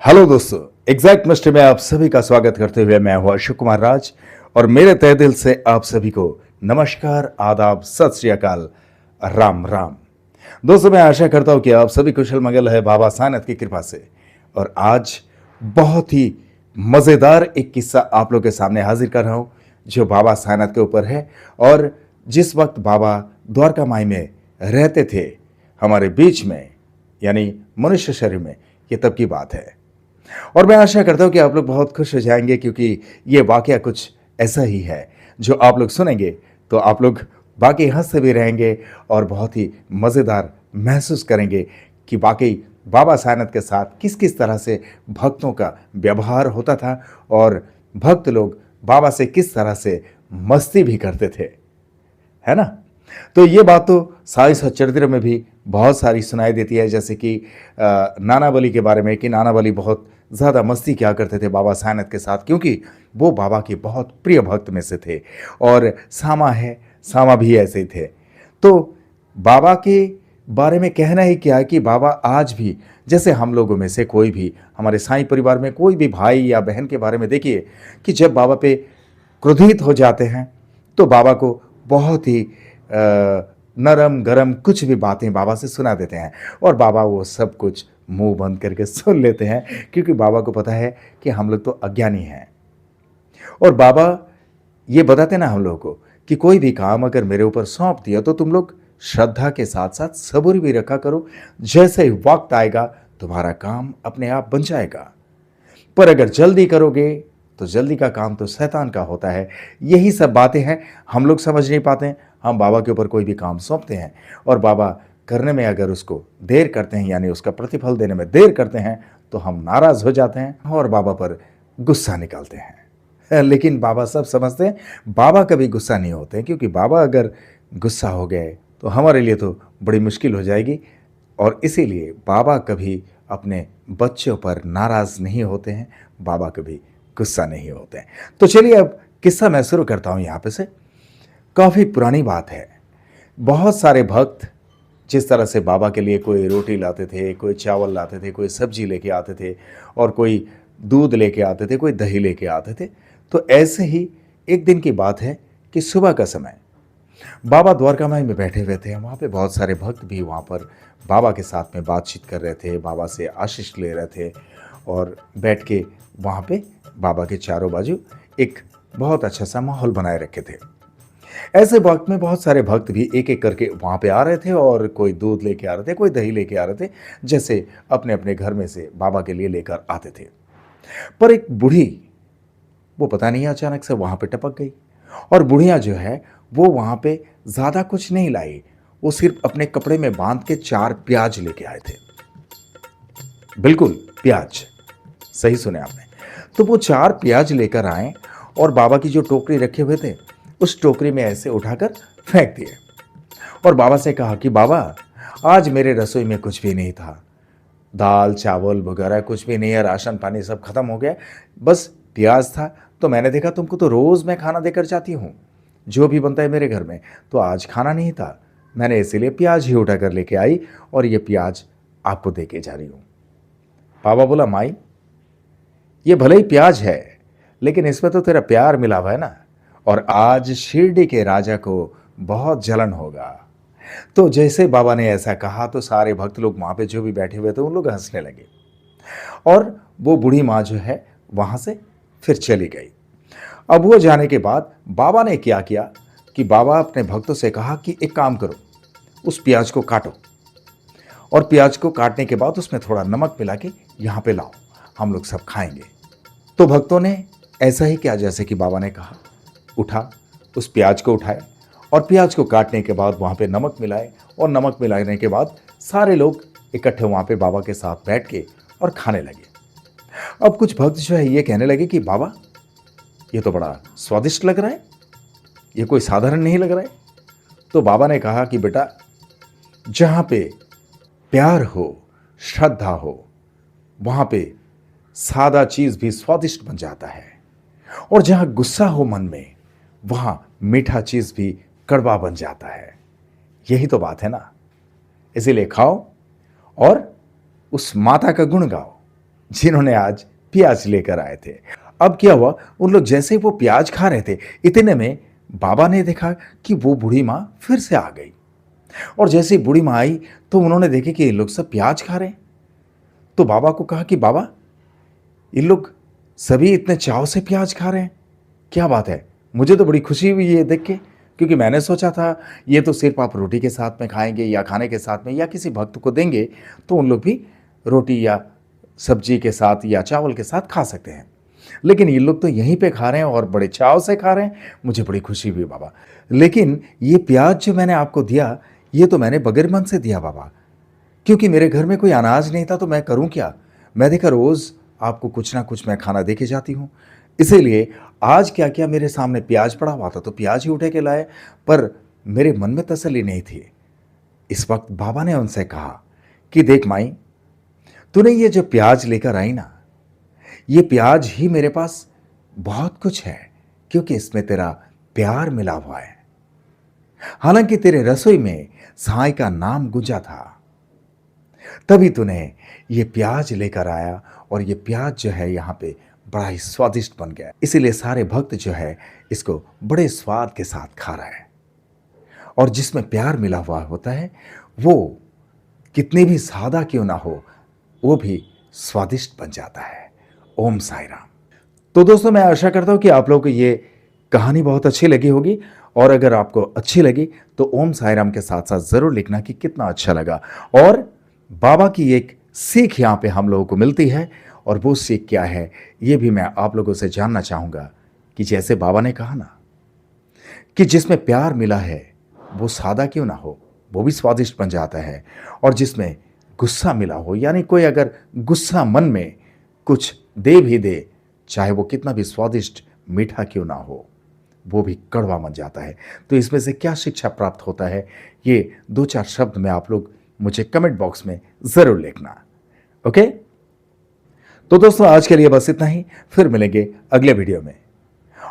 Hello दोस्तों, exact mystery में आप सभी का स्वागत करते हुए मैं हूं अशोक कुमार राज और मेरे तहे दिल से आप सभी को नमस्कार, आदाब, सत श्री अकाल, राम राम। दोस्तों, मैं आशा करता हूं कि आप सभी कुशल मंगल है बाबा साईनाथ की कृपा से। और आज बहुत ही मजेदार एक किस्सा आप लोग के सामने हाजिर कर रहा हूं जो बाबा साईनाथ के ऊपर है। और जिस वक्त बाबा द्वारका माई में रहते थे हमारे बीच में, यानी मनुष्य शरीर में, ये तब की बात है। और मैं आशा करता हूं कि आप लोग बहुत खुश हो जाएंगे क्योंकि ये वाकया कुछ ऐसा ही है जो आप लोग सुनेंगे तो आप लोग बाकी हंसते भी रहेंगे और बहुत ही मज़ेदार महसूस करेंगे कि वाकई बाबा साईनाथ के साथ किस किस तरह से भक्तों का व्यवहार होता था और भक्त लोग बाबा से किस तरह से मस्ती भी करते थे, है ना। तो ये बात तो साई सच्चरित्र में भी बहुत सारी सुनाई देती है, जैसे कि नाना बली के बारे में कि नाना बली बहुत ज़्यादा मस्ती किया करते थे बाबा साईनाथ के साथ क्योंकि वो बाबा के बहुत प्रिय भक्त में से थे। और सामा भी ऐसे ही थे। तो बाबा के बारे में कहना ही क्या है कि बाबा आज भी, जैसे हम लोगों में से कोई भी, हमारे साईं परिवार में कोई भी भाई या बहन के बारे में देखिए कि जब बाबा पे क्रोधित हो जाते हैं तो बाबा को बहुत ही नरम गरम कुछ भी बातें बाबा से सुना देते हैं और बाबा वो सब कुछ मुंह बंद करके सुन लेते हैं क्योंकि बाबा को पता है कि हम लोग तो अज्ञानी हैं। और बाबा ये बताते ना हम लोगों को कि कोई भी काम अगर मेरे ऊपर सौंप दिया तो तुम लोग श्रद्धा के साथ साथ सब्र भी रखा करो, जैसे ही वक्त आएगा तुम्हारा काम अपने आप बन जाएगा। पर अगर जल्दी करोगे तो जल्दी का काम तो शैतान का होता है। यही सब बातें हैं, हम लोग समझ नहीं पाते हैं। हम बाबा के ऊपर कोई भी काम सौंपते हैं और बाबा करने में अगर उसको देर करते हैं, यानी उसका प्रतिफल देने में देर करते हैं, तो हम नाराज हो जाते हैं और बाबा पर गुस्सा निकालते हैं। लेकिन बाबा सब समझते हैं, बाबा कभी गुस्सा नहीं होते क्योंकि बाबा अगर गुस्सा हो गए तो हमारे लिए तो बड़ी मुश्किल हो जाएगी। और इसीलिए बाबा कभी अपने बच्चों पर नाराज नहीं होते हैं, बाबा कभी गुस्सा नहीं होते हैं। तो चलिए अब किस्सा मैं शुरू करता हूं यहां पे से। काफी पुरानी बात है। बहुत सारे भक्त जिस तरह से बाबा के लिए कोई रोटी लाते थे, कोई चावल लाते थे, कोई सब्जी लेके आते थे और कोई दूध लेके आते थे, कोई दही लेके आते थे। तो ऐसे ही एक दिन की बात है कि सुबह का समय बाबा द्वारका माई में बैठे हुए थे। वहाँ पे बहुत सारे भक्त भी वहाँ पर बाबा के साथ में बातचीत कर रहे थे, बाबा से आशीष ले रहे थे और बैठ के वहाँ पे बाबा के चारों बाजू एक बहुत अच्छा सा माहौल बनाए रखे थे। ऐसे वक्त में बहुत सारे भक्त भी एक एक करके वहाँ पे आ रहे थे और कोई दूध लेके आ रहे थे, कोई दही लेके आ रहे थे, जैसे अपने अपने घर में से बाबा के लिए लेकर आते थे। पर एक बूढ़ी, वो पता नहीं अचानक से वहाँ पे टपक गई और बुढ़िया जो है वो वहाँ पे ज़्यादा कुछ नहीं लाई, वो सिर्फ अपने कपड़े में बांध के 4 प्याज लेके आए थे। बिल्कुल प्याज, सही सुने आपने। तो वो 4 प्याज लेकर आए और बाबा की जो टोकरी रखे हुए थे उस टोकरी में ऐसे उठाकर फेंक दिए और बाबा से कहा कि बाबा, आज मेरे रसोई में कुछ भी नहीं था, दाल चावल वगैरह कुछ भी नहीं है, राशन पानी सब खत्म हो गया, बस प्याज था। तो मैंने देखा तुमको तो रोज़ मैं खाना देकर जाती हूँ, जो भी बनता है मेरे घर में, तो आज खाना नहीं था, मैंने इसीलिए प्याज ही उठा कर लेके आई और ये प्याज आपको दे के जा रही हूँ। बाबा बोला, माई ये भले ही प्याज है लेकिन इसमें तो तेरा प्यार मिला हुआ है ना, और आज शिरडी के राजा को बहुत जलन होगा। तो जैसे बाबा ने ऐसा कहा तो सारे भक्त लोग वहां पे जो भी बैठे हुए थे उन लोग हंसने लगे और वो बूढ़ी माँ जो है वहां से फिर चली गई। अब वो जाने के बाद बाबा ने क्या किया कि बाबा अपने भक्तों से कहा कि एक काम करो, उस प्याज को काटो और प्याज को काटने के बाद उसमें थोड़ा नमक मिला के यहाँ पे लाओ, हम लोग सब खाएंगे। तो भक्तों ने ऐसा ही किया जैसे कि बाबा ने कहा। उठा, उस प्याज को उठाए और प्याज को काटने के बाद वहाँ पे नमक मिलाए और नमक मिलाने के बाद सारे लोग इकट्ठे वहाँ पे बाबा के साथ बैठ के और खाने लगे। अब कुछ भक्त जो है ये कहने लगे कि बाबा ये तो बड़ा स्वादिष्ट लग रहा है, ये कोई साधारण नहीं लग रहा है। तो बाबा ने कहा कि बेटा, जहाँ पे प्यार हो, श्रद्धा हो, वहाँ पे सादा चीज़ भी स्वादिष्ट बन जाता है और जहाँ गुस्सा हो मन में, वहां मीठा चीज भी कड़वा बन जाता है। यही तो बात है ना। इसीलिए खाओ और उस माता का गुण गाओ जिन्होंने आज प्याज लेकर आए थे। अब क्या हुआ, उन लोग जैसे ही वो प्याज खा रहे थे, इतने में बाबा ने देखा कि वो बूढ़ी माँ फिर से आ गई। और जैसे ही बूढ़ी माँ आई तो उन्होंने देखे कि ये लोग सब प्याज खा रहे हैं। तो बाबा को कहा कि बाबा, ये लोग सभी इतने चाव से प्याज खा रहे हैं, क्या बात है? मुझे तो बड़ी खुशी हुई ये देख के, क्योंकि मैंने सोचा था ये तो सिर्फ आप रोटी के साथ में खाएंगे या खाने के साथ में या किसी भक्त को देंगे तो उन लोग भी रोटी या सब्जी के साथ या चावल के साथ खा सकते हैं, लेकिन ये लोग तो यहीं पे खा रहे हैं और बड़े चाव से खा रहे हैं। मुझे बड़ी खुशी हुई बाबा। लेकिन ये प्याज जो मैंने आपको दिया, ये तो मैंने बगैर मन से दिया बाबा, क्योंकि मेरे घर में कोई अनाज नहीं था तो मैं करूं क्या? मैं देखा रोज आपको कुछ ना कुछ मैं खाना दे के जाती हूं, इसीलिए आज क्या किया, मेरे सामने प्याज पड़ा हुआ था तो प्याज ही उठे के लाए, पर मेरे मन में तसल्ली नहीं थी। इस वक्त बाबा ने उनसे कहा कि देख माई, तूने ये जो प्याज लेकर आई ना, ये प्याज ही मेरे पास बहुत कुछ है, क्योंकि इसमें तेरा प्यार मिला हुआ है। हालांकि तेरे रसोई में साईं का नाम गुंजा था, तभी तूने ये प्याज लेकर आया और ये प्याज जो है यहाँ पे बड़ा ही स्वादिष्ट बन गया, इसीलिए सारे भक्त जो है इसको बड़े स्वाद के साथ खा रहा है। और जिसमें प्यार मिला हुआ होता है वो कितनी भी सादा क्यों ना हो, वो भी स्वादिष्ट बन जाता है। ओम साई राम। तो दोस्तों, मैं आशा करता हूं कि आप लोगों को ये कहानी बहुत अच्छी लगी होगी, और अगर आपको अच्छी लगी तो ओम साई राम के साथ साथ जरूर लिखना कि कितना अच्छा लगा। और बाबा की एक सीख यहाँ पे हम लोगों को मिलती है, और वो सीख क्या है ये भी मैं आप लोगों से जानना चाहूंगा। कि जैसे बाबा ने कहा ना कि जिसमें प्यार मिला है वो सादा क्यों ना हो, वो भी स्वादिष्ट बन जाता है। और जिसमें गुस्सा मिला हो, यानी कोई अगर गुस्सा मन में कुछ दे भी दे, चाहे वो कितना भी स्वादिष्ट मीठा क्यों ना हो, वो भी कड़वा बन जाता है। तो इसमें से क्या शिक्षा प्राप्त होता है, ये 2-4 शब्द में आप लोग मुझे कमेंट बॉक्स में जरूर लिखना। ओके, तो दोस्तों आज के लिए बस इतना ही, फिर मिलेंगे अगले वीडियो में।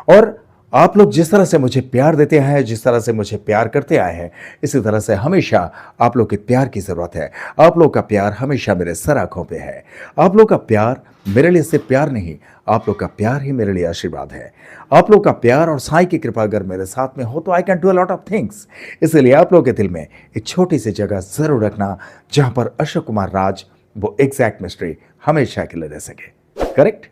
और आप लोग जिस तरह से मुझे प्यार देते हैं, जिस तरह से मुझे प्यार करते आए हैं, इसी तरह से हमेशा आप लोग के प्यार की जरूरत है। आप लोग का प्यार हमेशा मेरे सर आंखों पे है। आप लोग का प्यार मेरे लिए सिर्फ प्यार नहीं, आप लोग का प्यार ही मेरे लिए आशीर्वाद है। आप लोग का प्यार और साईं की कृपा अगर मेरे साथ में हो तो I can do a lot of things. इसलिए आप लोग के दिल में एक छोटी सी जगह जरूर रखना जहां पर अशोक कुमार राज वो एग्जैक्ट मिस्ट्री हमेशा के लिए रह सके। करेक्ट?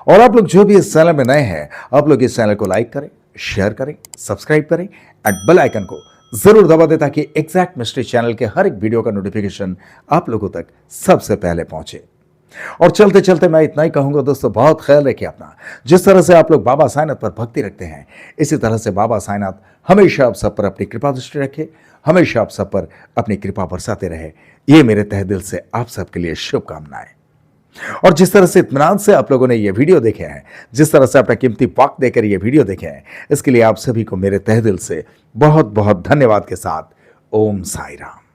और आप लोग जो भी इस चैनल में नए हैं, आप लोग इस चैनल को लाइक करें, शेयर करें, सब्सक्राइब करें एंड बेल आइकन को जरूर दबा दें, ताकि एग्जैक्ट मिस्ट्री चैनल के हर एक वीडियो का नोटिफिकेशन आप लोगों तक सबसे पहले पहुंचे। और चलते चलते मैं इतना ही कहूंगा दोस्तों, बहुत ख्याल रखिए अपना। जिस तरह से आप लोग बाबा साईनाथ पर भक्ति रखते हैं, इसी तरह से बाबा साईनाथ हमेशा आप सब पर अपनी कृपा दृष्टि रखे, हमेशा आप सब पर अपनी कृपा बरसाते रहे। ये मेरे तहे दिल से आप सबके लिए शुभकामनाएं। और जिस तरह से इत्मीनान से आप लोगों ने ये वीडियो देखे हैं, जिस तरह से अपना कीमती वक्त देकर ये वीडियो देखे हैं, इसके लिए आप सभी को मेरे तहे दिल से बहुत बहुत धन्यवाद के साथ ओम साई राम।